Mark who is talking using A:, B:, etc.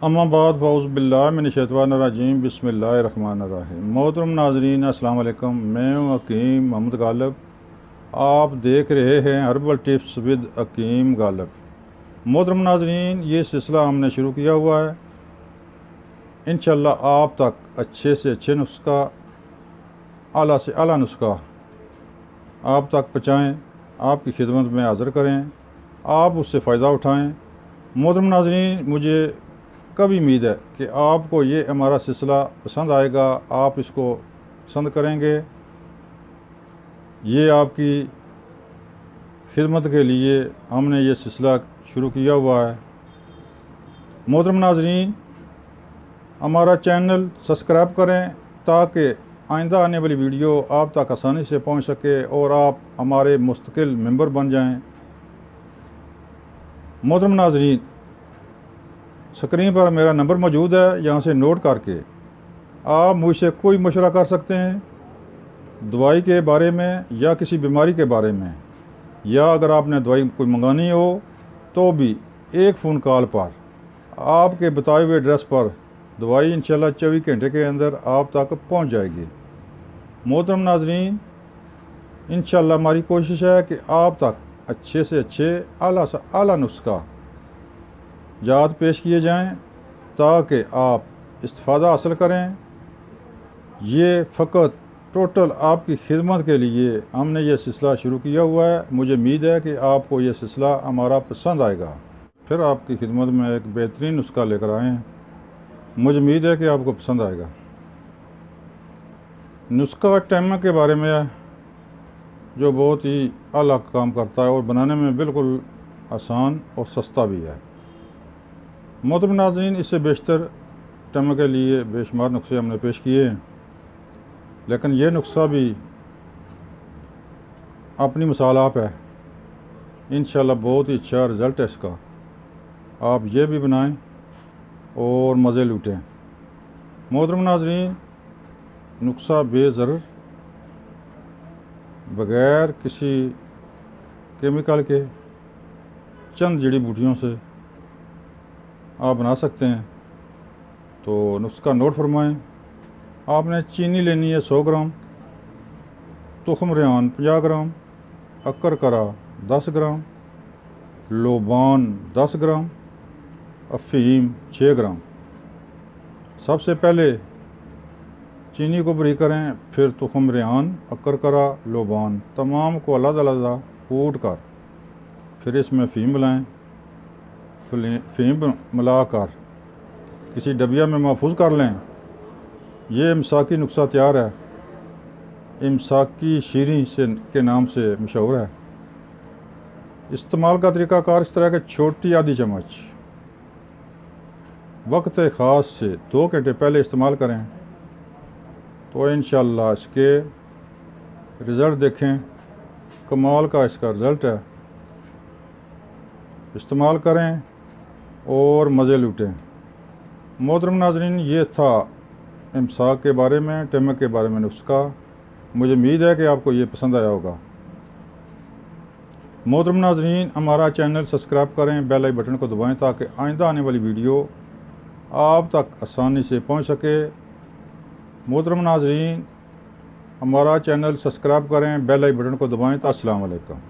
A: اما بعد فاعوذ باللہ من الشیطان الرجیم بسم اللہ الرحمن الرحیم۔ محترم ناظرین السلام علیکم، میں ہوں حکیم محمد غالب۔ آپ دیکھ رہے ہیں ہربل ٹپس ود حکیم غالب۔ محترم ناظرین، یہ سلسلہ ہم نے شروع کیا ہوا ہے، انشاءاللہ آپ تک اچھے سے اچھے نسخہ، اعلیٰ سے اعلیٰ نسخہ آپ تک پہنچائیں، آپ کی خدمت میں حاضر کریں، آپ اس سے فائدہ اٹھائیں۔ محترم ناظرین، مجھے کبھی امید ہے کہ آپ کو یہ ہمارا سلسلہ پسند آئے گا، آپ اس کو پسند کریں گے۔ یہ آپ کی خدمت کے لیے ہم نے یہ سلسلہ شروع کیا ہوا ہے۔ محترم ناظرین، ہمارا چینل سبسکرائب کریں تاکہ آئندہ آنے والی ویڈیو آپ تک آسانی سے پہنچ سکے اور آپ ہمارے مستقل ممبر بن جائیں۔ محترم ناظرین، اسکرین پر میرا نمبر موجود ہے، یہاں سے نوٹ کر کے آپ مجھ سے کوئی مشورہ کر سکتے ہیں، دوائی کے بارے میں یا کسی بیماری کے بارے میں، یا اگر آپ نے دوائی کوئی منگانی ہو تو بھی ایک فون کال پر آپ کے بتائے ہوئے ایڈریس پر دوائی انشاءاللہ 24 گھنٹے کے اندر آپ تک پہنچ جائے گی۔ محترم ناظرین، انشاءاللہ ہماری کوشش ہے کہ آپ تک اچھے سے اچھے، اعلیٰ سے اعلیٰ نسخہ جات پیش کیے جائیں تاکہ آپ استفادہ حاصل کریں۔ یہ فقط ٹوٹل آپ کی خدمت کے لیے ہم نے یہ سلسلہ شروع کیا ہوا ہے۔ مجھے امید ہے کہ آپ کو یہ سلسلہ ہمارا پسند آئے گا، پھر آپ کی خدمت میں ایک بہترین نسخہ لے کر آئیں۔ مجھے امید ہے کہ آپ کو پسند آئے گا۔ نسخہ ٹیمک کے بارے میں ہے، جو بہت ہی اعلیٰ کام کرتا ہے اور بنانے میں بالکل آسان اور سستا بھی ہے۔ محترم ناظرین، اس سے بیشتر ٹیمک کے لیے بے شمار نسخے ہم نے پیش کیے ہیں، لیکن یہ نسخہ بھی اپنی مثال آپ ہے۔ انشاءاللہ بہت ہی اچھا رزلٹ ہے اس کا، آپ یہ بھی بنائیں اور مزے لوٹیں۔ محترم ناظرین، نسخہ بے ضرر، بغیر کسی کیمیکل کے، چند جڑی بوٹیوں سے آپ بنا سکتے ہیں۔ تو نسخہ نوٹ فرمائیں۔ آپ نے چینی لینی ہے 100 گرام، تخم ریحان 50 گرام، اکر کرا 10 گرام، لوبان 10 گرام، افہیم 6 گرام۔ سب سے پہلے چینی کو بری کریں، پھر تخم ریحان، اکر کرا، لوبان تمام کو علیحدہ علیحدہ کوٹ کر پھر اس میں افہیم ملائیں۔ افہیم ملا کر کسی ڈبیا میں محفوظ کر لیں۔ یہ امساکی نسخہ تیار ہے، امساکی شیریں کے نام سے مشہور ہے۔ استعمال کا طریقہ کار اس طرح کہ چھوٹی آدھی چمچ وقت خاص سے 2 گھنٹے پہلے استعمال کریں تو انشاءاللہ اس کے رزلٹ دیکھیں، کمال کا اس کا رزلٹ ہے۔ استعمال کریں اور مزے لوٹیں۔ محترم ناظرین، یہ تھا امساک کے بارے میں، ٹیمک کے بارے میں نسخہ۔ مجھے امید ہے کہ آپ کو یہ پسند آیا ہوگا۔ محترم ناظرین، ہمارا چینل سبسکرائب کریں، بیل آئی بٹن کو دبائیں تاکہ آئندہ آنے والی ویڈیو آپ تک آسانی سے پہنچ سکے۔ محترم ناظرین، ہمارا چینل سبسکرائب کریں، بیل آئی بٹن کو دبائیں۔ السلام علیکم۔